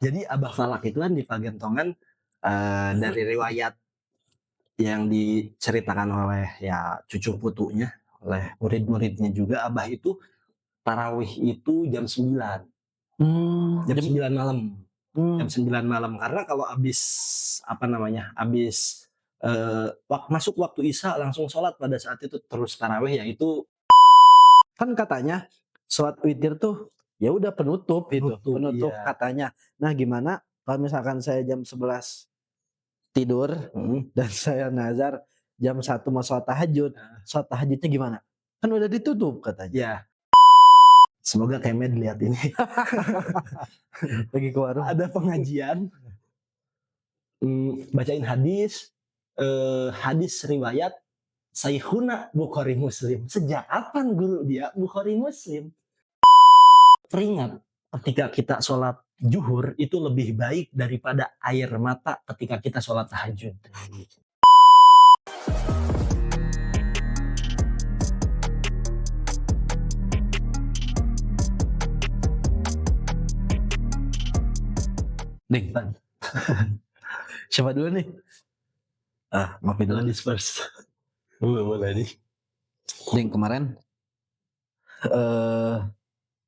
Jadi Abah Falak itu kan di Pagentongan dari riwayat yang diceritakan oleh ya cucu putunya, oleh murid-muridnya juga, Abah itu tarawih itu jam 9. Jam 9 malam. Jam 9 malam karena kalau habis masuk waktu Isya langsung sholat pada saat itu terus tarawih, ya itu Kan katanya sholat witir tuh ya udah penutup iya. katanya. Nah, gimana kalau misalkan saya jam 11 tidur dan saya nazar jam 1 mau sholat tahajud. Sholat tahajudnya gimana? Kan udah ditutup katanya. Ya. Semoga Kemed lihat ini. Lagi ke warung. Ada pengajian bacain hadis riwayat Syekhuna Bukhari Muslim. Sejak kapan guru dia Bukhari Muslim? Teringat ketika kita sholat zuhur itu lebih baik daripada air mata ketika kita sholat tahajud. Ding, siapa dulu nih? Ngopi dulu nih first. Boleh nih. Ding, kemarin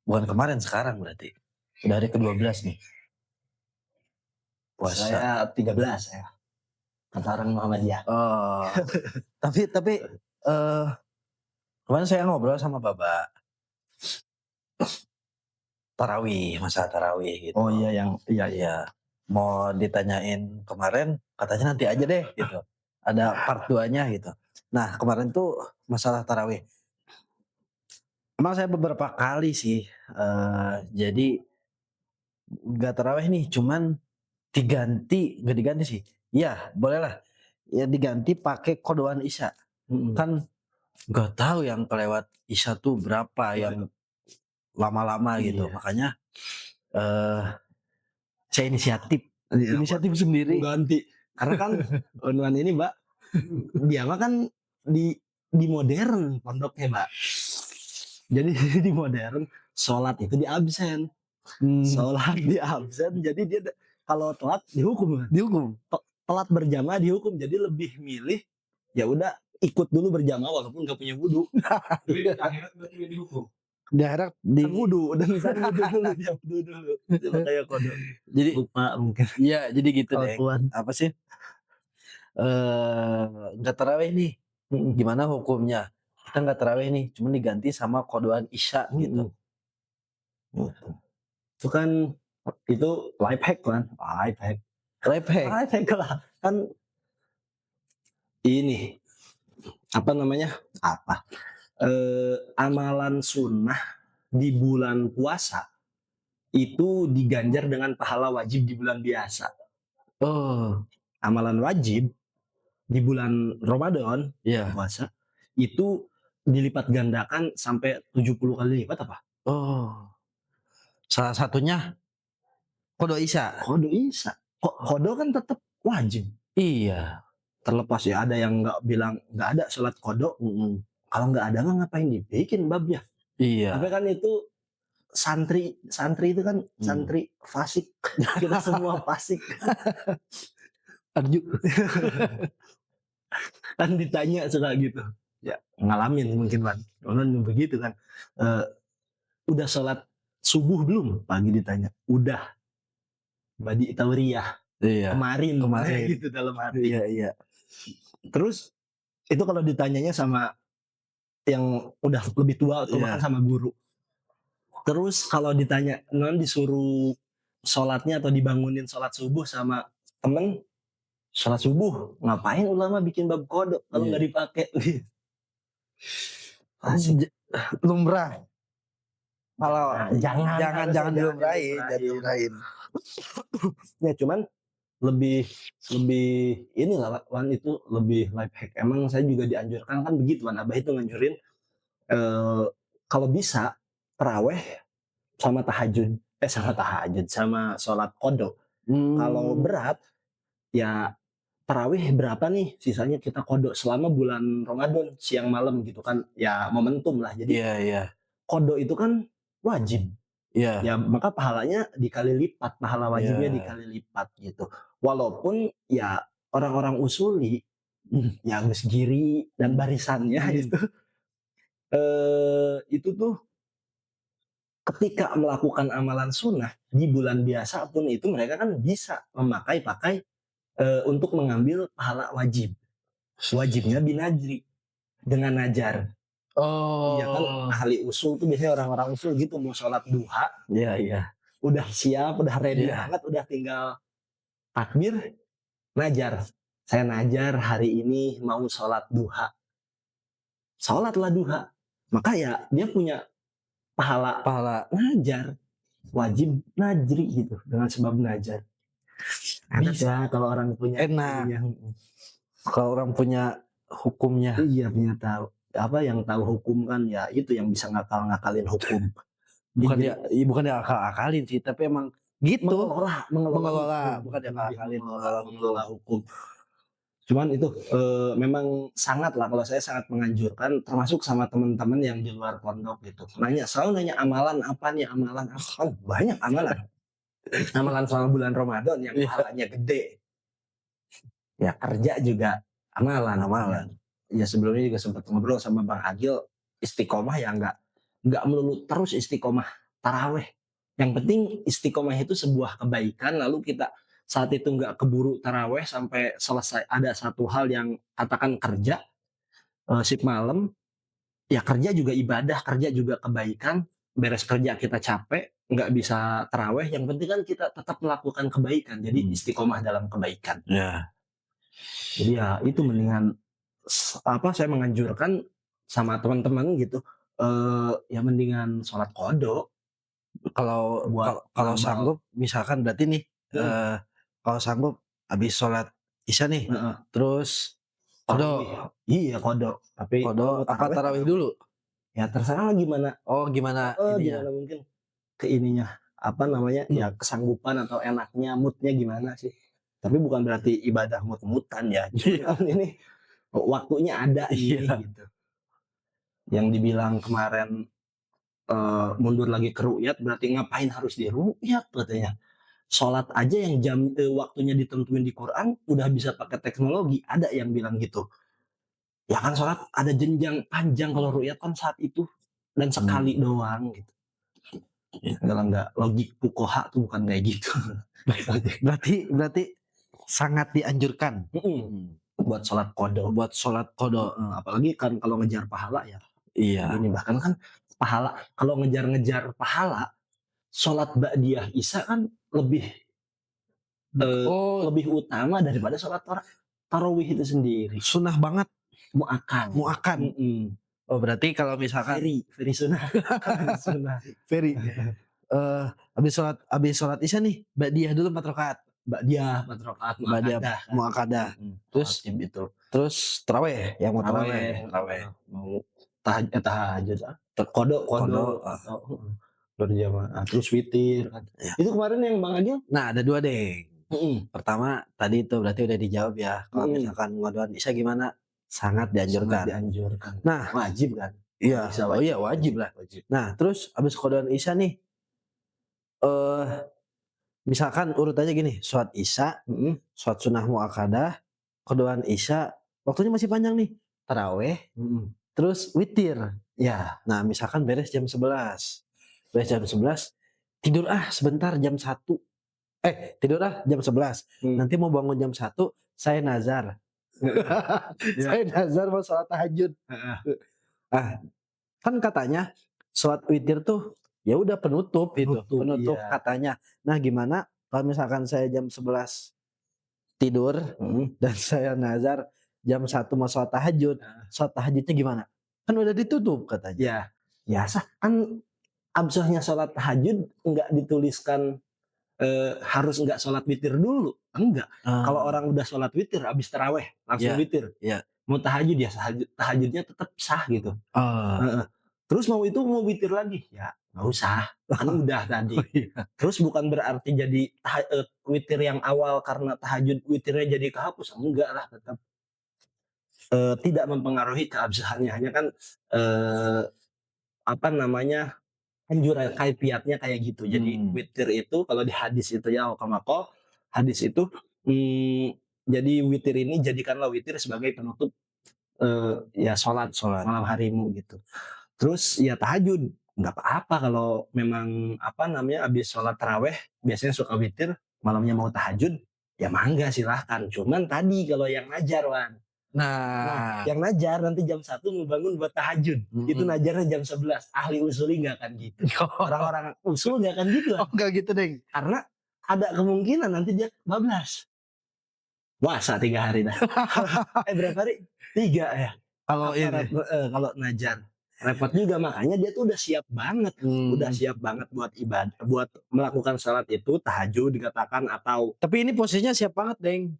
bukan kemarin, sekarang berarti udah hari ke-12 nih puasa. Saya 13 ya. Kata orang Muhammadiyah. Tapi kemarin saya ngobrol sama Baba masalah tarawih gitu. Oh iya, Iya. Mau ditanyain kemarin, katanya nanti aja deh gitu. Ada part 2-nya gitu. Nah, kemarin tuh masalah tarawih. Emang saya beberapa kali sih jadi gak tarawih nih, cuman gak diganti sih. Ya, boleh lah. Ya diganti pakai kodoan Isya. Kan gak tahu yang kelewat Isya tuh berapa yang lama-lama gitu. Makanya saya inisiatif sendiri ganti. Karena kan Unwan ini, Mbak, dia mah kan di modern pondoknya, Mbak. Jadi di modern sholat itu di absen. Sholat di absen, jadi dia kalau telat dihukum. Telat berjamaah dihukum, jadi lebih milih ya udah ikut dulu berjamaah walaupun gak punya wudu. akhirat berarti dihukum. Di akhirat di wudu dan misalnya wudu dulu, dia wudu dulu. Kayak kode. Jadi lupa mungkin. Iya, jadi gitu deh. Apa sih? Nggak tarawih nih. Gimana hukumnya? Kita nggak tarawih nih, cuma diganti sama kodoan Isya gitu. Itu kan itu life hack kan? Life hack lah. Kan ini amalan sunnah di bulan puasa itu diganjar dengan pahala wajib di bulan biasa. Amalan wajib di bulan Ramadan puasa itu dilipat gandakan sampai 70 kali lipat apa? Salah satunya kodo Isya. Kodo kan tetap wajib. Iya. Terlepas ya ada yang nggak bilang nggak ada sholat kodo. Kalau nggak ada mah ngapain dibikin babnya? Iya. Tapi kan itu santri itu kan santri fasik. Kita semua fasik. Kan ditanya suka gitu. Ya ngalamin mungkin kan. Orang begitu kan. Udah sholat subuh belum? Pagi ditanya. Udah. Badi tauriyah. Iya. Kemarin gitu dalam hati. Iya. Terus itu kalau ditanyanya sama yang udah lebih tua atau bahkan sama guru. Terus kalau ditanya disuruh sholatnya atau dibangunin sholat subuh sama temen, sholat subuh ngapain ulama bikin bab kodok kalau nggak dipakai? Lumrah. Kalau jangan dilumrahin. Ya cuman lebih inilah Wan, itu lebih life hack. Emang saya juga dianjurkan kan begitu Wan, Abah itu nganjurin kalau bisa taraweh sama tahajud sama sholat kodok. Kalau berat ya tarawih berapa nih sisanya kita kodok selama bulan Ramadan siang malam gitu kan, ya momentum lah. Jadi kodok itu kan wajib. Iya, ya maka pahalanya dikali lipat, pahala wajibnya iya. dikali lipat gitu. Walaupun ya orang-orang usuli, ya Gus Giri dan barisannya Mhm. itu tuh ketika melakukan amalan sunnah di bulan biasa pun itu mereka kan bisa memakai untuk mengambil pahala wajib. Wajibnya binajri dengan najar. Iya kan Oh, ahli usul tuh biasanya orang-orang usul gitu mau sholat duha iya iya, udah siap, udah ready iya. banget, udah tinggal takbir, najar. Saya najar hari ini mau sholat duha. Sholatlah duha. Maka ya dia punya pahala Pahala najar. Wajib najri gitu dengan sebab najar. Enak bis ya kalau orang punya enak ininya. kalau orang punya hukumnya. Iya punya tahu apa yang tahu hukum kan ya itu yang bisa ngakal-ngakalin hukum. Bukan Jadi dia bukan dia akal-akalin sih, tapi emang gitu, mengelola hukum, bukan dia lebih akal-akalin, mengelola mengelola hukum. mengelola hukum. Cuman itu memang sangat lah kalau saya sangat menganjurkan termasuk sama teman-teman yang di luar pondok gitu. Selalu nanya amalan apa nih, amalan apa? Kan banyak amalan. Amalan selama bulan Ramadan yang Iya, pahalanya gede. Ya kerja juga amalan. amalan. Ya sebelumnya juga sempat ngobrol sama Bang Agil istiqomah ya nggak melulu terus istiqomah taraweh. Yang penting istiqomah itu sebuah kebaikan lalu kita saat itu nggak keburu taraweh sampai selesai ada satu hal yang katakan kerja sip malam ya kerja juga ibadah kerja juga kebaikan beres kerja kita capek nggak bisa taraweh yang penting kan kita tetap melakukan kebaikan jadi istiqomah dalam kebaikan Ya, jadi ya itu mendingan apa saya menganjurkan sama teman-teman gitu ya mendingan sholat kodok kalau buat kalau kalau nambal sanggup misalkan berarti nih, hmm, kalau sanggup habis sholat Isya nih, heeh, terus tarawih qada iya kodok tapi qada kalau mau apa tarawih tarawih tarawih dulu? ya terserah lah gimana Oh gimana ininya? gimana mungkin ke ininya apa namanya ya Hmm. kesanggupan atau enaknya moodnya gimana sih tapi bukan berarti ibadah mut-mutan ya cuman Iya kan ini waktunya ada nih iya. gitu yang dibilang kemarin mundur lagi ke ru'yat berarti ngapain harus di ru'yat katanya sholat aja yang waktunya ditentuin di Quran udah bisa pakai teknologi ada yang bilang gitu ya kan sholat ada jenjang panjang kalau ru'yat kan saat itu dan sekali doang gitu Iya. nggak logik fukoha tuh bukan kayak gitu. Berarti berarti sangat dianjurkan, Buat sholat kodo. buat sholat qada. Apalagi kan kalau ngejar pahala ya. Iya. Ini bahkan kan pahala kalau ngejar-ngejar pahala, sholat ba'diyah isya kan lebih Oh, lebih utama daripada sholat tarawih itu sendiri. sunnah banget, Muakan. muakan. Oh, berarti kalau misalkan Very sunnah. Very sunnah. Ferry, habis sholat Isya nih, ba'diyah dulu 4 rakaat. Ba'diyah 4 rakaat Ba'diyah muakadah kan. muakkadah. Terus Wajib itu. terus tarawih, yang mau tarawih, Taraweh, tarawih. mau tahajud kodok Qada, atau berjamaah terus witir kan. ya. Itu kemarin yang Bang Agil Nah, ada 2 deh. mhm Pertama tadi itu berarti udah dijawab ya, kalau mhm, misalkan qadaan Isya gimana? Sangat sangat dianjurkan. dianjurkan. Nah, Wajib kan? Kalau iya, bisa oh iya wajib wajib lah. wajib. Nah, terus habis qadaan Isya nih, eee, misalkan urutannya gini, sholat Isya, Mhm sholat sunnah muakkadah, qadaan Isya, waktunya masih panjang nih, tarawih, mhm. terus witir. Ya, Nah, misalkan beres jam 11, tidur sebentar jam 1, tidur jam 11, mmm, nanti mau bangun jam 1, saya nazar. iya, Saya nazar mau sholat tahajud. heeh, Ah, kan katanya sholat witir tuh, ya udah penutup itu, penutup, penutup iya, katanya. Nah, gimana kalau misalkan saya jam 11 tidur mhm, dan saya nazar jam 1 mau heeh, sholat tahajudnya gimana? Kan udah ditutup katanya. iya. Biasa kan absahnya sholat tahajud nggak dituliskan harus nggak sholat witir dulu, enggak. Kalau Ah, orang udah sholat witir habis taraweh langsung iya witir, iya. mau tahajud ya tahajudnya tetap sah gitu, Oh, heeh. Terus mau witir lagi, ya nggak usah, kan udah oh tadi. iya. Terus bukan berarti jadi witir yang awal karena tahajud witirnya jadi kehapus, enggak lah tetap, tidak mempengaruhi keabsahannya, hanya kan, eee, apa namanya anjuran kaifiatnya kayak gitu. Jadi witir itu kalau di hadis itu ya kamaqal hadis itu jadi witir ini jadikanlah witir sebagai penutup ya sholat Sholat. malam harimu gitu. Terus ya tahajud nggak apa-apa kalau memang apa namanya habis sholat taraweh biasanya suka witir malamnya mau tahajud ya mangga silahkan. Cuman tadi kalau yang najar Wan. Nah, Nah, yang najar nanti jam 1 mau bangun buat tahajud. Itu najarnya jam 11. Ahli usuli nggak akan gitu. Orang-orang usul nggak akan gitu. oh enggak gitu deh. Karena ada kemungkinan nanti dia bablas. Puasa 3 hari dah. Berapa hari? 3 ya. Kalau ini Kalau najar. Repot juga makanya dia tuh udah siap banget. Udah Hmm. siap banget buat ibadah, buat melakukan salat itu tahajud dikatakan atau Tapi ini posisinya siap banget, Deng.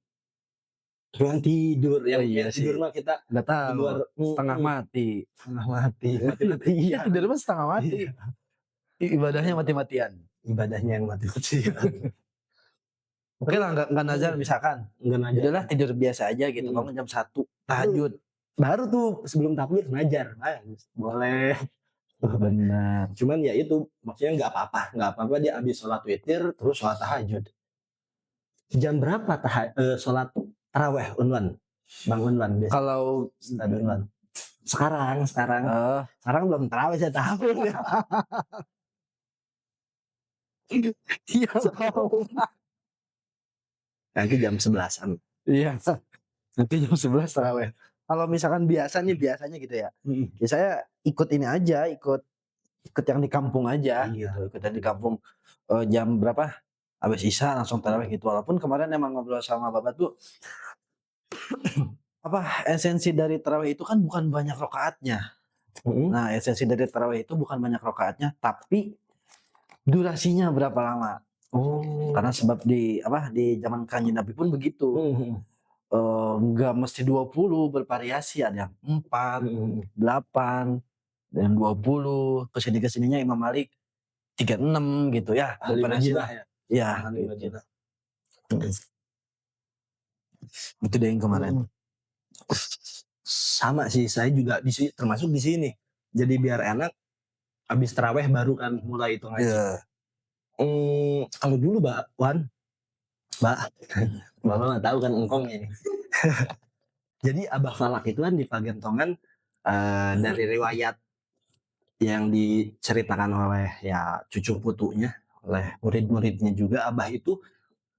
yang tidur. Oh Yang iya tidur sih. mah kita Enggak di tahu. luar Setengah mati. setengah mati. Iya, tidur mah setengah mati. Iya. Ibadahnya mati-matian. Ibadahnya yang mati-mati. Oke lah, enggak nazar misalkan. Enggak najar. Udahlah tidur biasa aja gitu, bangun jam 1 tahajud. Baru tuh sebelum takbir najar. Boleh. Benar. Cuman ya itu maksudnya nggak apa-apa dia habis sholat witir terus sholat tahajud. Jam berapa sholat taraweh Unwan? Bang Unwan biasa. Kalau Ustaz Unwan. Sekarang belum taraweh saya tahu. iya. Nanti jam 11-an. Iya. Nanti jam 11 taraweh. Kalau misalkan biasanya gitu ya. Ya saya ikut ini aja, ikut yang di kampung aja Iya. gitu. Ikut yang di kampung jam berapa? Habis Isya langsung taraweh gitu. Walaupun kemarin emang ngobrol sama Bapak tuh apa esensi dari taraweh itu kan bukan banyak rakaatnya. Nah, esensi dari taraweh itu bukan banyak rakaatnya, tapi durasinya berapa lama. Karena sebab di zaman Kanjeng Nabi pun begitu. Enggak mesti 20, bervariasi, ada yang 4, 8, dan 20, kesininya Imam Malik 36 gitu ya. Bervariasi lah ya. Iya, gitu. Itu deh yang kemarin. Sama sih, saya juga termasuk di sini. Jadi biar enak, habis taraweh baru kan mulai itu ngaji. Iya. Kalau dulu Mbak nggak tahu kan engkong ini. Jadi Abah Falak itu kan di Pagentongan dari riwayat yang diceritakan oleh ya cucu putunya, oleh murid-muridnya juga, Abah itu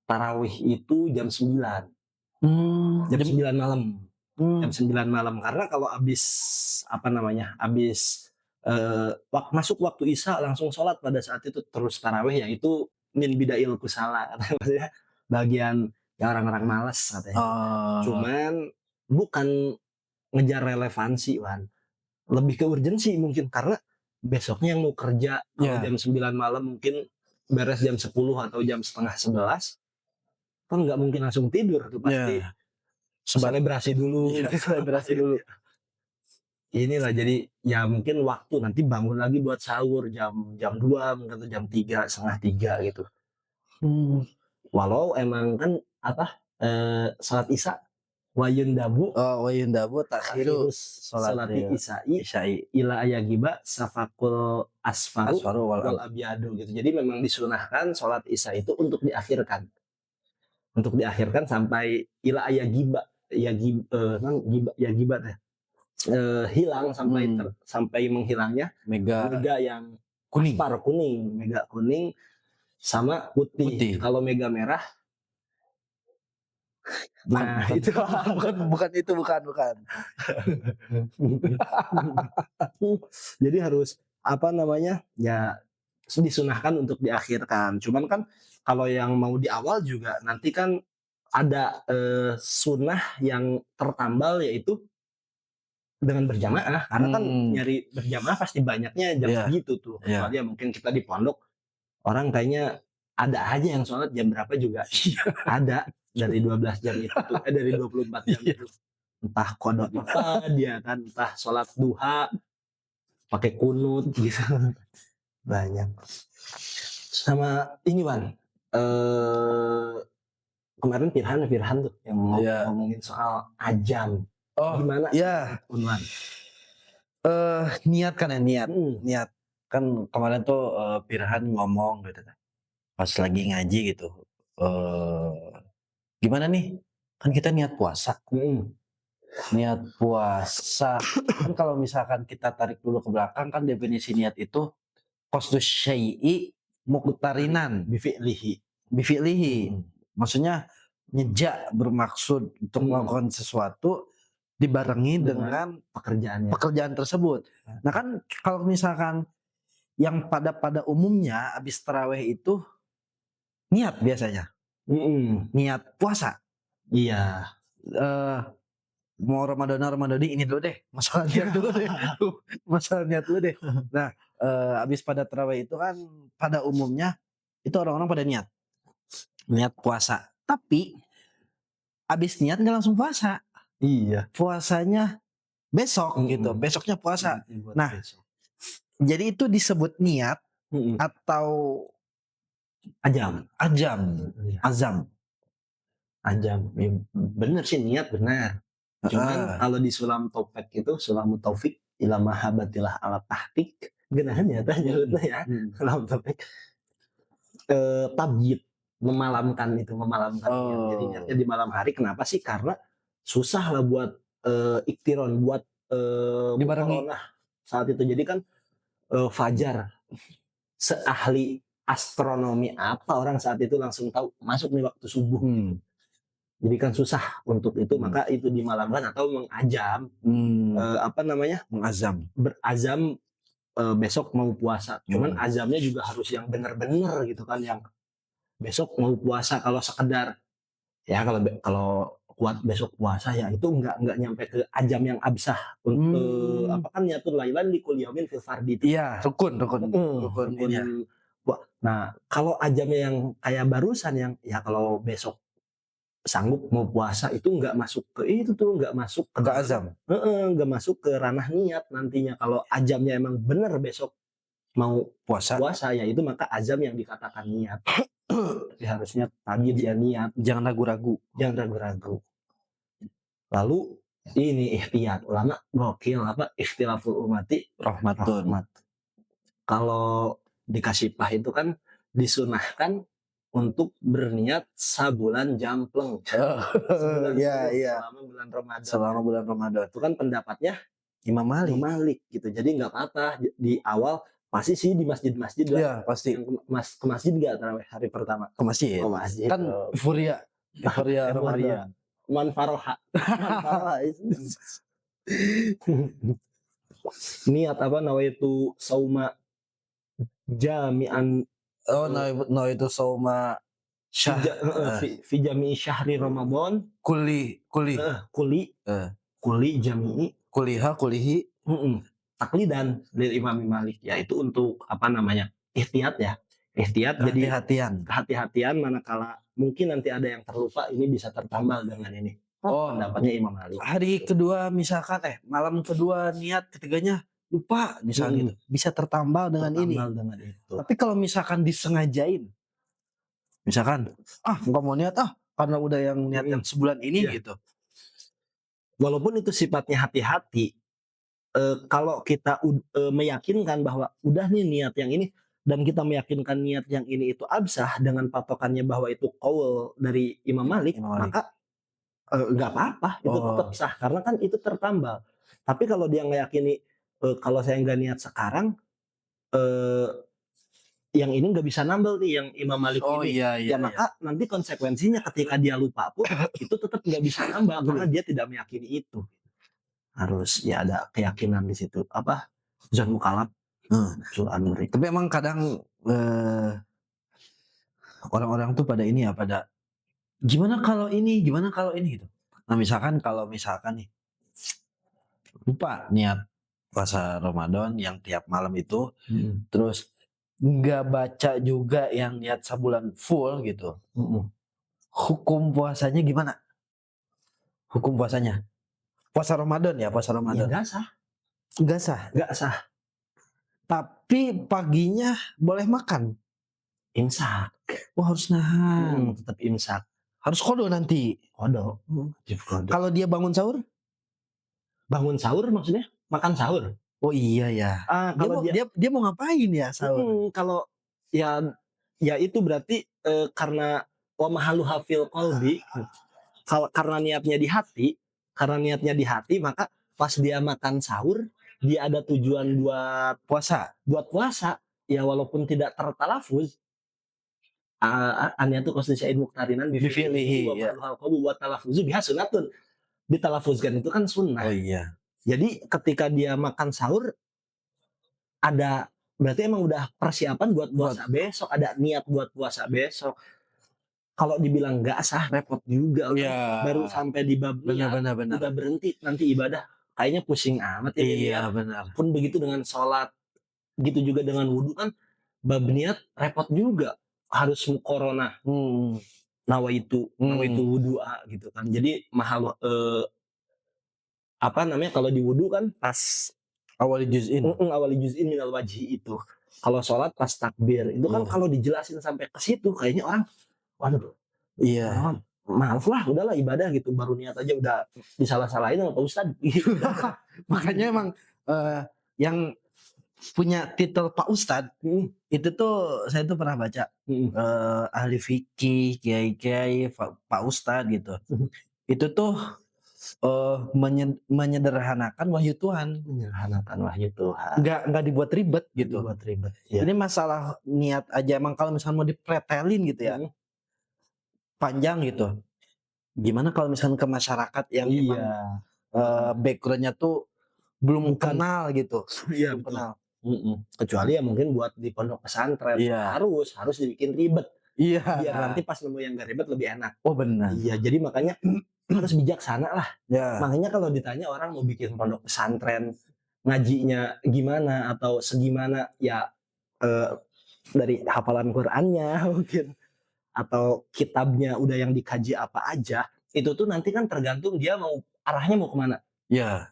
tarawih itu jam 9. Jam 9 malam. Jam 9 malam karena kalau habis masuk waktu Isya langsung sholat pada saat itu terus tarawih ya itu min bidail kusala maksudnya bagian yang orang-orang malas katanya. Cuman bukan ngejar relevansi Wan, lebih ke urgensi mungkin karena besoknya yang mau kerja kalau jam 9 malam mungkin beres jam 10 atau jam setengah 11 kan nggak mungkin langsung tidur tuh pasti. Selebrasi dulu. Inilah jadi ya mungkin waktu nanti bangun lagi buat sahur jam 2 mungkin atau jam 3 setengah 3 gitu. Walau emang kan salat Isya wayundabu takhiru salati isya'i ila ayagiba safakul asfaru wal abyadu gitu. Jadi memang disunahkan salat Isya itu untuk diakhirkan. Untuk diakhirkan sampai ila ayagiba hilang sampai menghilangnya mega yang kuning, mega kuning sama putih. Kalau mega merah, nah itu bukan. Jadi harus ya disunahkan untuk diakhirkan. Cuman kan kalau yang mau di awal juga nanti kan ada sunnah yang tertambal yaitu dengan berjamaah karena kan nyari berjamaah pasti banyaknya jam segitu tuh. Soalnya mungkin kita di pondok orang kayaknya ada aja yang sholat jam berapa juga ada dari 12 jam itu tuh dari 24 jam itu entah kodok apa dia kan entah sholat duha pakai kunut gitu banyak. Sama ini Wan kemarin Firhan tuh yang ngomongin soal ajam. Gimana? Iya. Unwan. Niat kan ya niat. kan kemarin tuh, Pirhan ngomong gitu kan, pas lagi ngaji gitu, "Gimana nih, kan kita niat puasa, Mhm. kan kalau misalkan kita tarik dulu ke belakang kan definisi niat itu qasdus syai'i muqtarinan Bifi'lihi. bifi'lihi." Mhm. Maksudnya bermaksud untuk Mhm. melakukan sesuatu dibarengi Dengan dengan pekerjaannya. pekerjaan tersebut. Nah kan kalau misalkan yang pada umumnya habis tarawih itu niat biasanya, Mhm. niat puasa. Iya. Eee, mau Ramadana ini dulu deh, masalah niat dulu deh, masalah niat dulu deh. Nah, habis pada tarawih itu kan pada umumnya itu orang-orang pada niat puasa. Tapi habis niat nggak langsung puasa, Iya. puasanya besok gitu, Mhm. besoknya puasa. Buat Nah, besok. jadi itu disebut niat Mhm. atau Ajam. ajam? Iya. Azam? Ajam. Bener sih niat benar. Cuman Heeh. kalau di Sulam Topek itu Sulamut Taufik ila mahabatilah ala tahqiq geunahan nya tah nyebutna ya. Mhm. Sulam Topik tabyid, memalamkan niat. Jadi niatnya Oh, di malam hari kenapa sih? Karena susah lah buat iktiron, buat dibarengi. muqaronah saat itu. Jadi kan fajar seahli astronomi apa orang saat itu langsung tahu masuk nih waktu subuh. Hmm. Jadi kan susah untuk itu, Mhm. maka itu dimalamkan atau mengajam apa namanya? Mengazam. Berazam besok mau puasa. Cuman Mhm. azamnya juga harus yang benar-benar gitu kan, yang besok mau puasa. Kalau sekedar ya kalau kuat besok puasa ya itu nggak nyampe ke ajam yang absah. Mmm. Apa kan niatul lailan likul yaumin fil fardi itu. Iya, rukun rukun rukun Rukun. ini ya, Nah, kalau ajamnya yang kayak barusan yang ya kalau besok sanggup mau puasa itu nggak masuk ke itu tuh, nggak masuk ke nggak dalam azam? nggak masuk ke ranah niat nantinya. Kalau ajamnya emang bener besok mau Puasa? puasa ya itu maka azam yang dikatakan niat. Tapi harusnya tadi dia niat, Jangan ragu-ragu. jangan ragu-ragu. Lalu ini ihtiyat, ulama gokil apa ikhtilaful umati Rahmatun. rahmat. Kalau di Kasifah itu kan disunahkan untuk berniat sabulan jampleng. Oh, Sebulan iya penuh iya, selama bulan Ramadan. selama bulan Ramadan. Itu kan pendapatnya Imam Imam Malik. Malik gitu. Jadi nggak apa-apa di awal pasti sih di masjid-masjid lah. Iya, pasti Yang ke masjid nggak tarawih hari pertama? ke masjid. Ke masjid. Kan euforia Euforia. Ramadan. Man faroha. Man faroha. Niat apa nawaitu sauma jami'an Oh, eh, itu Soma Syah, fi jami'i syahri Ramadan kuli, kuli eh, kuli jami'i kulihi, taklidan dari Imam Malik ya itu untuk apa namanya ihtiyat ya ihtiyat jadi kehati-hatian. kehati-hatian manakala mungkin nanti ada yang terlupa ini bisa tertambal dengan ini Oh, pendapatnya Imam Malik. hari kedua misalkan malam kedua niat, ketiganya lupa misal gitu, bisa tertambal dengan ini. Tertambal dengan itu. Tapi kalau misalkan disengajain, misalkan nggak mau niat karena udah yang niat yang sebulan ini Iya. gitu. Walaupun itu sifatnya hati-hati, kalau kita meyakinkan bahwa udah nih niat yang ini dan kita meyakinkan niat yang ini itu absah dengan patokannya bahwa itu qaul dari Imam Malik, Imam Malik. maka nggak apa-apa itu tetap Oh, sah karena kan itu tertambal. Tapi kalau dia ngeyakini kalau saya nggak niat sekarang eh, yang ini nggak bisa nambel nih yang Imam Malik oh ini. iya Ya iya iya. maka nanti konsekuensinya ketika dia lupa pun itu tetap nggak bisa nambah karena dia tidak meyakini itu. Harus ya ada keyakinan di situ. Apa? Zon mukalaf. Tapi emang kadang orang-orang tuh pada ini ya, pada gimana kalau ini gitu. Nah kalau misalkan nih lupa niat puasa Ramadan yang tiap malam itu, terus nggak baca juga yang niat sebulan full gitu. Hukum puasanya gimana? Hukum puasanya? Puasa Ramadan ya, puasa Ya Ramadan. nggak sah, Nggak sah. nggak sah. Tapi paginya boleh makan. Imsak. Oh harus nahan. Tetap imsak. Harus kodo nanti. Kodo. Kalau dia bangun sahur? Bangun sahur maksudnya? Makan sahur? Oh iya ya. Dia Kalau mau dia dia mau ngapain ya sahur? kalau ya ya itu berarti, karena wa mahalu hafil qalbi, kalau karena niatnya di hati, maka pas dia makan sahur, dia ada tujuan buat Puasa? puasa, ya walaupun tidak tertalafuz, an-niyatu qasdu syai'in muqtarinan bi fi'lihi wa Bifilihi ya. mahaluha al-qalbu wa talaffuzu biha sunnatun. Ditalafuzkan itu kan sunnah. Oh iya. Jadi ketika dia makan sahur, ada berarti emang udah persiapan buat Buat puasa besok, ada niat buat puasa besok. Kalau dibilang nggak sah, repot juga orang. iya. Baru sampai di bab Benar niat, benar benar. udah berhenti nanti ibadah. Kayaknya pusing amat ini niat. Iya benar. Pun begitu dengan sholat, gitu juga dengan wudhu kan, bab niat repot juga. Harus muqaronah, Hmm. nawaitu wudu'a gitu kan. Jadi mahal, apa namanya, kalau di wudhu kan pas Awal juz'in. awali juz'in minal wajhi itu. Kalau sholat pas takbir, itu kan Oh. kalau dijelasin sampai ke situ, kayaknya orang, waduh, Iya. maaf lah, udahlah ibadah gitu, baru niat aja udah disalah-salahin sama Pak Ustadz. Makanya emang yang punya titel Pak Ustadz itu tuh saya tuh pernah baca ahli fikih, kiai-kiai, Pak Ustadz gitu. Itu tuh menyederhanakan wahyu Tuhan. Menyederhanakan wahyu Tuhan. Nggak dibuat ribet gitu. Dibuat ribet. Ya. Ini masalah niat aja, emang kalau misalnya mau dipretelin gitu ya, panjang gitu. Gimana kalau misalnya ke masyarakat yang emang backgroundnya tuh belum kenal gitu. Iya, Belum betul. kenal. Kecuali ya mungkin buat di pondok pesantren, Iya. harus dibikin ribet. Iya. Biar nanti pas nemu yang gak ribet lebih enak. Oh benar. Iya, jadi makanya harus bijaksana lah. Ya. Makanya kalau ditanya orang mau bikin pondok pesantren, ngajinya gimana atau segimana, ya dari hafalan Qur'annya mungkin, atau kitabnya udah yang dikaji apa aja, itu tuh nanti kan tergantung dia mau arahnya mau kemana. Ya.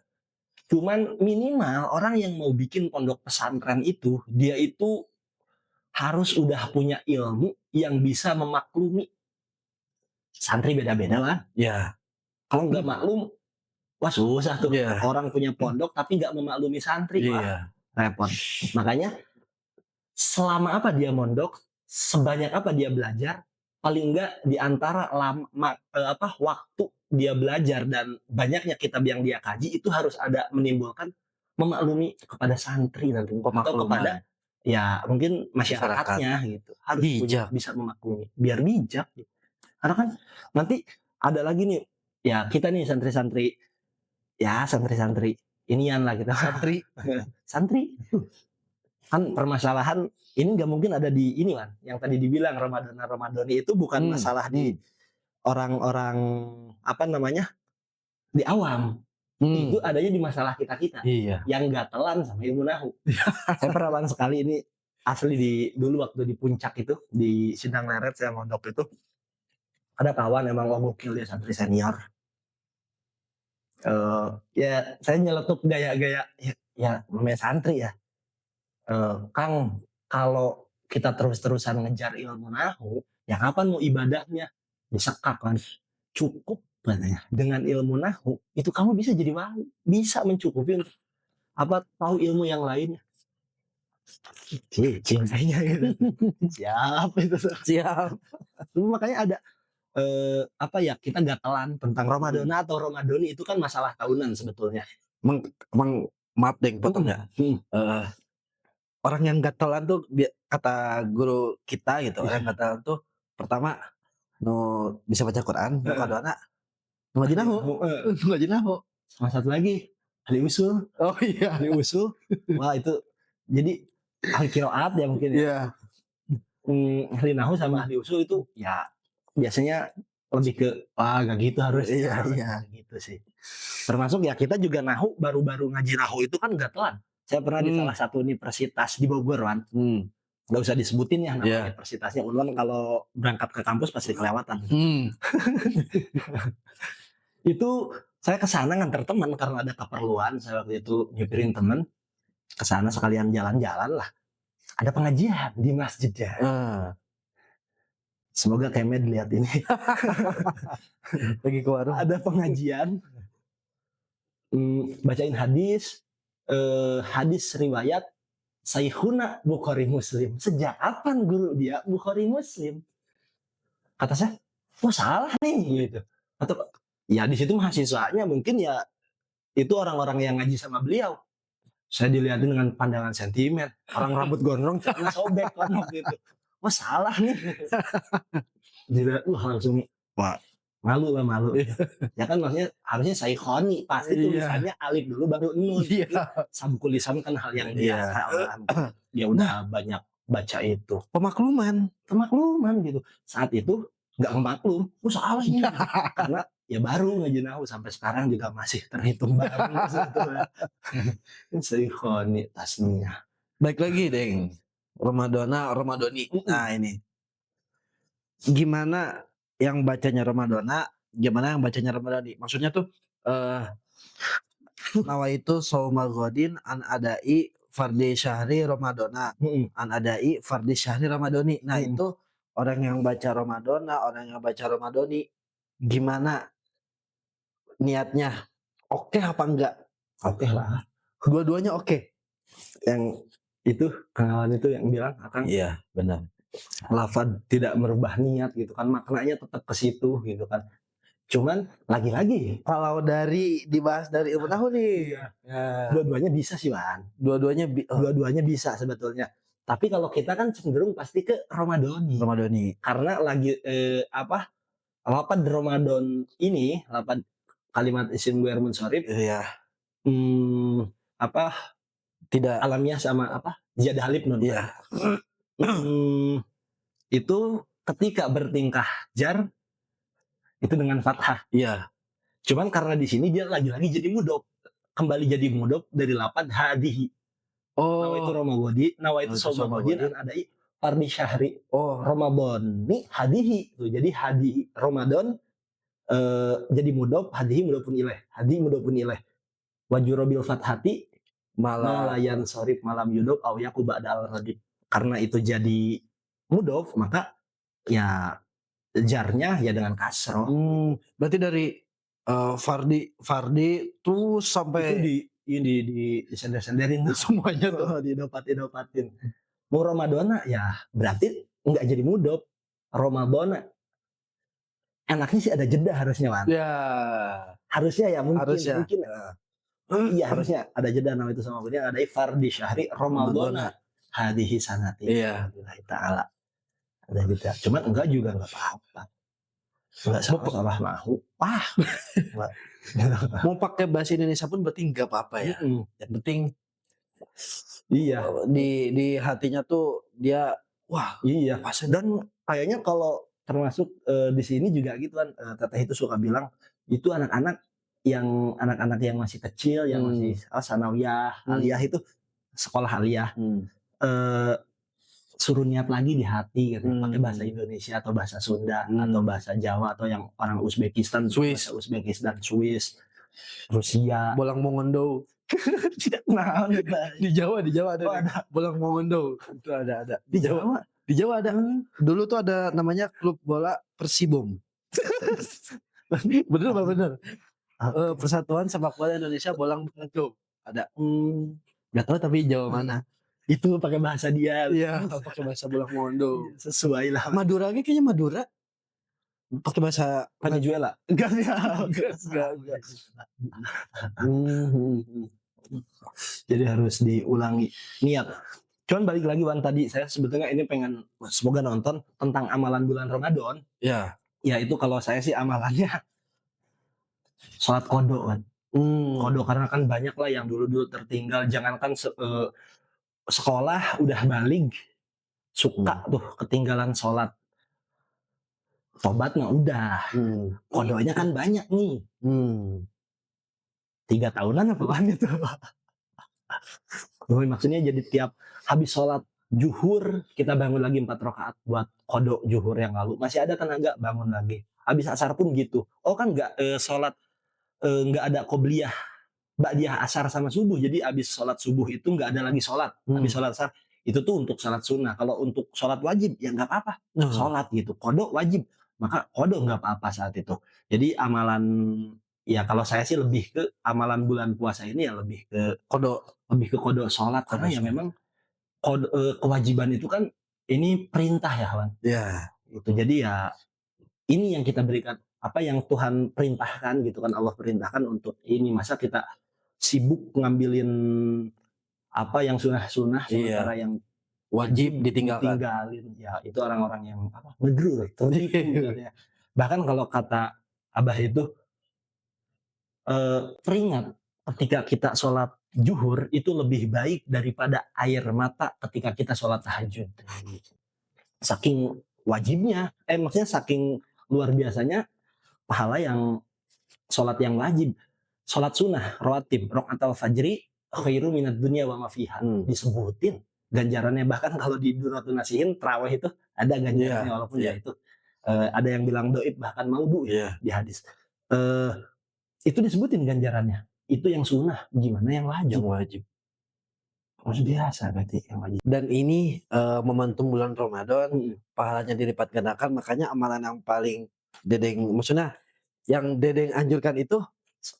Cuman minimal orang yang mau bikin pondok pesantren itu, dia itu harus udah punya ilmu yang bisa memaklumi. Santri beda-beda lah. Ya. Kalau nggak maklum, wah susah tuh. Ya. Orang punya pondok tapi nggak memaklumi santri, wah repot. Makanya selama apa dia mondok, sebanyak apa dia belajar, paling enggak di antara waktu dia belajar dan banyaknya kitab yang dia kaji, itu harus ada menimbulkan memaklumi kepada santri nanti atau kepada ya mungkin masyarakatnya gitu. Harus punya, bisa memaklumi biar bijak gitu. Karena kan nanti ada lagi nih, ya kita nih santri-santri inian lah kita. Santri kan permasalahan ini nggak mungkin ada di ini kan, yang tadi dibilang Ramadhani itu bukan masalah di orang-orang apa namanya, di awam. Itu adanya di masalah kita yang gatelan sama ilmu nahu. Saya pernah sekali ini asli dulu waktu di puncak itu di Sindang Leret, saya mondok itu ada kawan emang gokil, dia santri senior. Ya saya nyeletuk gaya-gaya ya namanya santri ya. Kang, kalau kita terus-terusan ngejar ilmu nahu, ya kapan mau ibadahnya? Disekap kan. Cukup katanya. Dengan ilmu nahu, itu kamu bisa jadi wali. Bisa mencukupi untuk tahu ilmu yang lainnya. Cintanya gitu. Siap itu. Siap. Makanya ada kita gatelan tentang Ramadhan atau Ramadhani itu kan masalah tahunan sebetulnya. Emang maaf deh potong ya. Orang yang gatelan tuh kata guru kita gitu, orang gatelan tuh pertama bisa baca Quran, kadang ngaji nahu. Sama satu lagi ahli usul. Oh iya, ahli usul. Wah itu jadi ahli qiraat ya mungkin ya. Ahli nahu sama ahli usul itu ya biasanya lebih ke gak gitu harus. Iya gitu sih. Termasuk ya kita juga nahu, baru-baru ngaji nahu itu kan gatelan. Saya pernah di salah satu universitas di Bogor, Wan. Gak usah disebutin ya nama universitasnya. Ulang kalau berangkat ke kampus pasti kelewatan. Itu saya kesana nganter teman karena ada keperluan. Saya waktu itu nyupirin teman kesana sekalian jalan-jalan lah. Ada pengajian di masjidnya. Semoga Kemed lihat ini. Lagi ke warung. Ada pengajian. Bacain hadis. hadis riwayat Syekhuna Bukhari Muslim. Sejak kapan guru dia Bukhari Muslim? Kata saya, wah salah nih gitu. Atau ya di situ mahasiswanya mungkin ya itu orang-orang yang ngaji sama beliau. Saya dilihatin dengan pandangan sentimen. Orang rambut gondrong celana sobek kan waktu itu. Wah salah nih. Dilihat langsung wah malu lah malu. Ya kan maksudnya harusnya Syekhoni, pasti tulisannya alif dulu baru nun. Sabku lisan kan hal yang biasa lah. Dia udah banyak baca itu. Pemakluman Gitu. Saat itu nggak maklum, salah nih. Karena ya baru ngaji nahu sampai sekarang juga masih terhitung baru sebetulnya. Syekhoni tasnya. Baik lagi, Deng. Ramadoni. Nah, ini. Gimana yang bacanya Ramadona, gimana yang bacanya Ramadhani? Maksudnya tuh nawaitu saumal ghadin an adai fardhi syahri Ramadona, an adai fardhi syahri Ramadhani. Nah, itu orang yang baca Ramadona, orang yang baca Ramadhani, gimana niatnya? Oke apa enggak? Oke lah. Dua-duanya oke. Yang itu kawan itu yang bilang akan Iya, benar. lafaz tidak merubah niat gitu kan, maknanya tetap ke situ gitu kan. Cuman lagi-lagi Kalau dibahas dari ilmu nahu nih, dua-duanya bisa sih Wan. Dua-duanya bisa sebetulnya. Tapi kalau kita kan cenderung pasti ke Ramadhani. Karena lagi lafaz Ramadan ini, lafaz kalimat isim ghair munsharif. Iya. Tidak alamiah sama ziyadah alif nun. Iya. Itu ketika bertingkah jar itu dengan fathah. Iya. Cuman karena di sini dia lagi-lagi jadi mudhof. Kembali jadi mudhof dari lafaz hadihi. Nawaitu Ramadhani, nawaitu Ramadan an adai fardhi syahri. Ramadan ini hadihi. Tuh, jadi hadihi Ramadan jadi mudhof, hadihi mudhofun ilaih. Hadihi mudhofun ilaih. Wajurabil fathati malayan sorif malam yudhof au yaku ba'dal radib. Karena itu jadi mudhof, maka ya jarnya ya dengan kasroh. Berarti dari Fardi tuh sampai itu di sender-senderin semuanya tuh didopatin. Mau Ramadona ya berarti nggak jadi mudhof. Ramadona enaknya sih ada jeda harusnya Wan. Ya. Harusnya ya mungkin. Iya harusnya ada jeda nama itu sama kemudian ada fardhi syahri Ramadona hadihi sanati. Iya. Ta'ala. Ada jeda. Cuman enggak juga enggak apa-apa. Enggak salah mau. Mau pakai bahasa Indonesia pun berarti enggak apa-apa ya. Yang penting di hatinya tuh dia wah, iya. Dan kayaknya kalau termasuk di sini juga gitu kan teteh itu suka bilang itu anak-anak yang masih kecil yang masih sanawiyah, aliyah itu sekolah aliyah. Suruh niat lagi di hati gitu. Pakai bahasa Indonesia atau bahasa Sunda atau bahasa Jawa atau yang orang Uzbekistan, Swiss, Rusia, Bolang Mongondo. Tidak kenal di Jawa ada. Bolang Mongondo itu ada. Di Jawa ada. Dulu tuh ada namanya klub bola Persibom. Bener. Persatuan Sepak Bola Indonesia Bolang Mongondo ada. Gak tahu tapi Jawa mana. Itu pakai bahasa dia. Iya, pakai bahasa Bolang Mongondo. Sesuai lah. Madura kayaknya Madura. Pakai bahasa Venezuela. Enggak. Jadi harus diulangi niat. Cuman balik lagi Wan tadi saya sebetulnya ini pengen semoga nonton tentang amalan bulan Ramadan. Ya. Ya itu kalau saya sih amalannya sholat qodho kan. Qodho karena kan banyak lah yang dulu tertinggal. Jangankan sekolah udah balik suka tuh ketinggalan sholat. Tobat mah udah. Qodhonya kan banyak nih. 3 tahunan apa kan itu. Maksudnya jadi tiap habis sholat juhur kita bangun lagi 4 rakaat buat qodho juhur yang lalu. Masih ada tenaga bangun lagi. Habis asar pun gitu. Oh kan nggak sholat nggak ada qobliyah ba'diyah asar sama subuh. Jadi habis sholat subuh itu nggak ada lagi sholat. Habis sholat asar itu tuh untuk sholat sunnah. Kalau untuk sholat wajib ya nggak apa-apa. Sholat gitu. Qodho wajib. Maka qodho nggak apa-apa saat itu. Jadi amalan Ya kalau saya sih lebih ke amalan bulan puasa ini ya Kodok. lebih ke qada salat Qada karena ya salat. memang kewajiban itu kan ini perintah ya, Wan. Ya, Itu jadi ya ini yang kita berikan, apa yang Tuhan perintahkan gitu kan, Allah perintahkan untuk ini. Masa kita sibuk ngambilin apa yang sunah-sunah iya. sementara yang Wajib wajib ditinggalkan. ditinggalin. Ya itu orang-orang yang apa, ngegrur, tertipu katanya. Bahkan kalau kata Abah itu teringat ketika kita sholat zuhur itu lebih baik daripada air mata ketika kita sholat tahajud. Saking wajibnya, maksudnya saking luar biasanya pahala yang sholat yang wajib. Sholat sunnah, rawatib, rokaatal fajri, khairu minat dunia wa ma fiha. Disebutin ganjarannya, bahkan kalau di Duratun Nasihin, terawih itu ada ganjarannya, Iya, walaupun ya iya, itu ada yang bilang doib bahkan maudhu ya iya. di hadis. Eh, itu disebutin ganjarannya. Itu yang sunnah, gimana yang Yang wajib? wajib. Luar biasa berarti yang wajib. Dan ini momentum bulan Ramadan, Mm-mm. pahalanya dilipat gandakan, makanya amalan yang paling Dedeng, maksudnya yang Dedeng anjurkan itu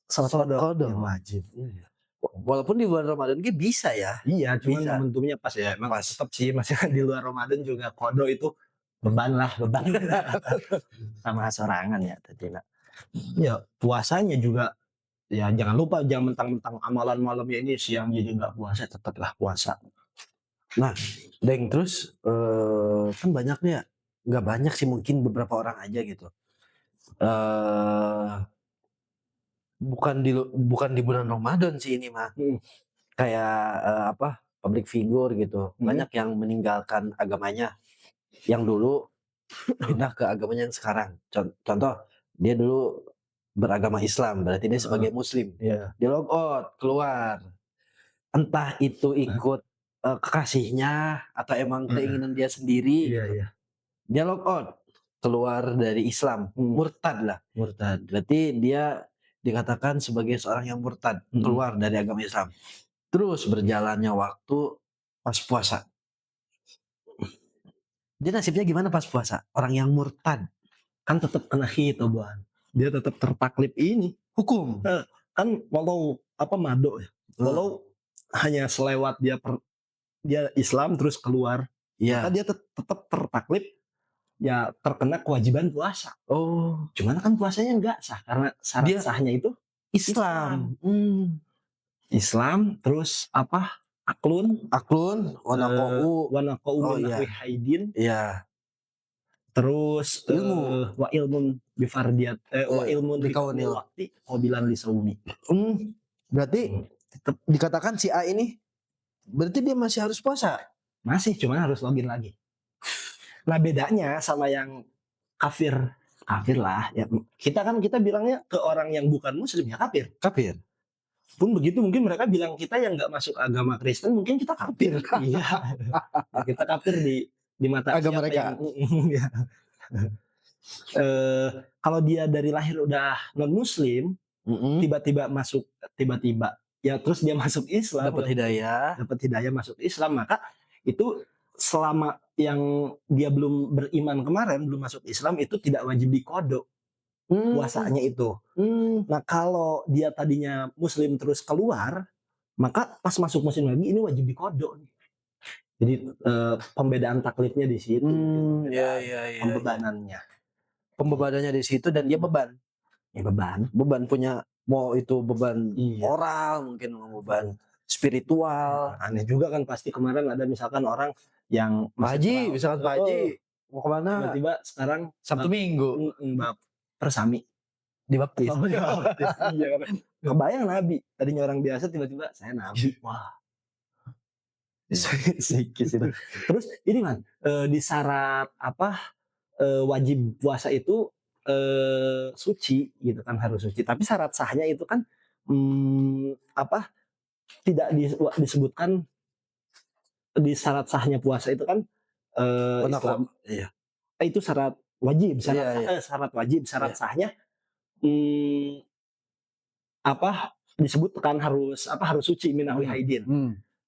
Salat sholat qada yang qada. wajib. Iya. Walaupun di bulan Ramadan ini bisa ya, Iya, cuman bisa. momentumnya pas ya. Emang Pas. tetap sih, masih di luar Ramadan juga kodo itu beban lah, beban sama sorangan ya tadi nak. Ya puasanya juga ya jangan lupa, jangan mentang-mentang amalan malamnya ini siang jadi nggak puasa, tetaplah puasa. Nah, Deng, terus kan banyak nih ya, nggak banyak sih, mungkin beberapa orang aja gitu. eh bukan di bulan Ramadan sih ini mah. Hmm. Kayak apa? Public figure gitu. Banyak yang meninggalkan agamanya yang dulu pindah ke agamanya yang sekarang. Contoh, dia dulu beragama Islam, berarti dia sebagai muslim. Iya. Dia log out, keluar. Entah itu ikut kekasihnya atau emang keinginan dia sendiri Iya, gitu. iya. Dia log out, keluar dari Islam, murtad lah. Murtad. Berarti dia dikatakan sebagai seorang yang murtad, keluar dari agama Islam. Terus berjalannya waktu pas puasa. Dia nasibnya gimana pas puasa? Orang yang murtad. Kan tetap kena hitoban. Dia tetap tertaklif ini. Hukum. Kan walau apa mado ya. Walau hanya selewat dia Islam terus keluar, maka Iya. dia tetap tertaklif ya, terkena kewajiban puasa. Oh, Cuman kan puasanya enggak sah karena syarat dia sahnya itu Islam. Islam terus apa? Aklun, Aklun, wanaqau. wanaqau Oh, min iya. nahwi haidin, Iya. terus Ilmu. wa ilmun bifardiyat wa ilmun Bikaunil. waqti qabilan li saumi. Berarti Tetap dikatakan si A ini berarti dia masih harus puasa. masih, cuman harus login lagi. Nah bedanya sama yang kafir, kafir lah ya, kita bilangnya ke orang yang bukan muslim ya kafir. Kafir. Pun begitu mungkin mereka bilang kita yang nggak masuk agama Kristen, mungkin kita kafir. Iya. Ya, kita kafir di mata Agama siapa mereka. yang ya. Kalau dia dari lahir udah non muslim, tiba-tiba ya terus dia masuk Islam, Dapat hidayah masuk Islam, maka itu selama yang dia belum beriman kemarin, belum masuk Islam, itu tidak wajib dikodok puasanya itu. Nah kalau dia tadinya muslim terus keluar, maka pas masuk muslim lagi ini wajib dikodok. Jadi pembedaan taklifnya di situ, Iya. pembebanannya. Pembebanannya di situ dan dia beban. Ya beban. Beban punya, mau itu beban Iya. moral, mungkin beban spiritual. Aneh juga kan, pasti kemarin ada misalkan orang yang Pak Haji, misalkan Pak Haji mau kemana? Tiba-tiba sekarang Sabtu Minggu persami dibaptis. Iya kan. Kebayang Nabi, tadinya orang biasa tiba-tiba saya Nabi. Wah. Sikis itu. Terus ini man, di syarat apa wajib puasa itu suci gitu kan, harus suci. Tapi syarat sahnya itu kan apa tidak disebutkan di syarat sahnya puasa itu kan Islam. Iya. Itu syarat wajib, syarat wajib, syarat Iya. sahnya apa disebutkan harus suci minahwi haidin.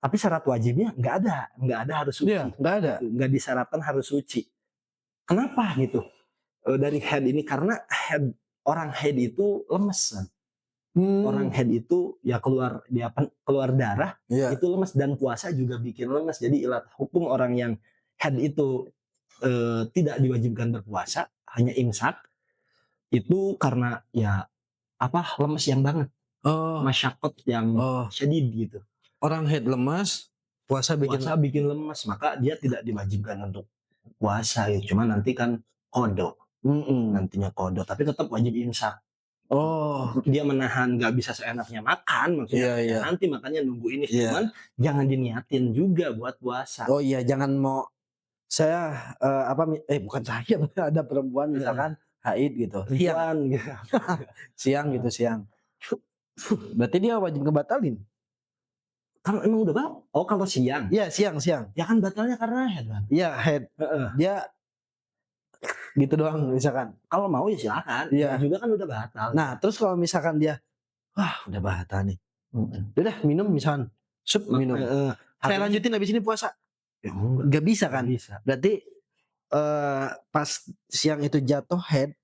Tapi syarat wajibnya nggak ada harus suci. Iya, nggak ada. Nggak disyaratkan harus suci. Kenapa gitu? Dari haid ini, karena orang haid itu lemes. Orang head itu ya keluar darah Iya. itu lemes, dan puasa juga bikin lemes. Jadi ilat hukum orang yang head itu tidak diwajibkan berpuasa, hanya imsak, itu karena ya lemes yang banget, Oh, masyakot yang oh, syadid gitu. orang head lemas, puasa bikin. Puasa bikin lemes, maka dia tidak diwajibkan untuk puasa ya. Cuma nanti kan qada, nantinya qada, tapi tetap wajib imsak. Oh, Dia menahan, nggak bisa seenaknya makan maksudnya. iya, iya. Ya nanti makannya nunggu ini, Iya. cuman jangan diniatin juga buat puasa. Oh iya, jangan mau saya bukan saya, ada perempuan misalkan haid gitu, siang, Ribuan gitu. siang gitu, siang. Berarti dia wajib ngebatalin? Kalau emang udah kalau siang, Iya, siang, siang. ya kan batalnya karena head kan. Iya, head. Heeh. Dia gitu doang misalkan. Kalau mau ya silakan. Iya. Ya juga kan udah batal. Nah, terus kalau misalkan dia, wah udah batal nih. Udah minum misalkan, minum. Saya lanjutin habis ini puasa. Ya enggak. Gak bisa kan? Bisa. Berarti pas siang itu jatuh head,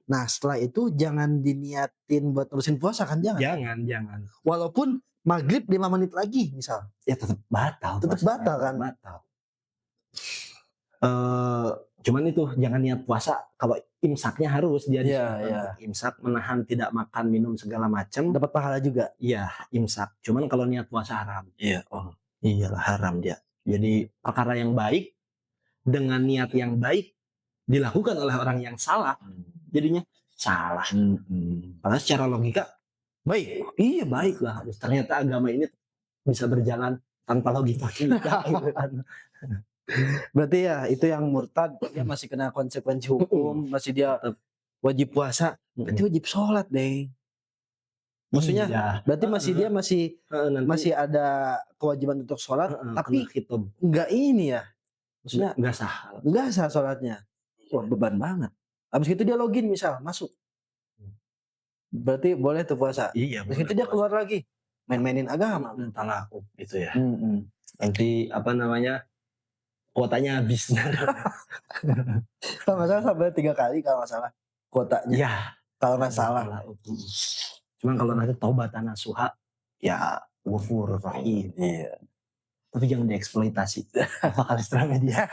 nah setelah itu jangan diniatin buat terusin puasa kan, jangan. Jangan. Walaupun maghrib 5 menit lagi misal, Ya tetap batal. tetap batal kan. Batal. Cuman itu jangan niat puasa, kalau imsaknya harus dia Iya. imsak, menahan tidak makan minum segala macam, Dapat pahala juga. iya imsak. Cuman kalau niat puasa haram. Iya. Oh. Iyalah haram dia. Jadi perkara yang baik dengan niat yang baik dilakukan oleh orang yang salah, jadinya salah. Padahal secara logika Baik. iya baik lah. Ternyata agama ini bisa berjalan tanpa logika kita gitu kan. Berarti ya itu yang murtad, dia masih kena konsekuensi hukum, masih dia wajib puasa, berarti wajib sholat deh. Maksudnya Iya. berarti dia Nanti masih ada kewajiban untuk sholat, tapi hitam enggak ini ya. Maksudnya nggak sah. enggak sah sholatnya. Wah beban banget. Habis itu dia login misal, masuk. Berarti boleh tuh puasa. Iya. Habis itu dia keluar lagi, main-mainin agama. Talakub itu ya. Nanti kuotanya habis. Kalau nggak salah sampai 3 kali kalau nggak salah kuotanya. Iya. Kalau nggak salah. Cuman kalau nanti taubatan nasuha, ya ghafurur rahim. Iya. Tapi jangan dieksploitasi. Apa kali media.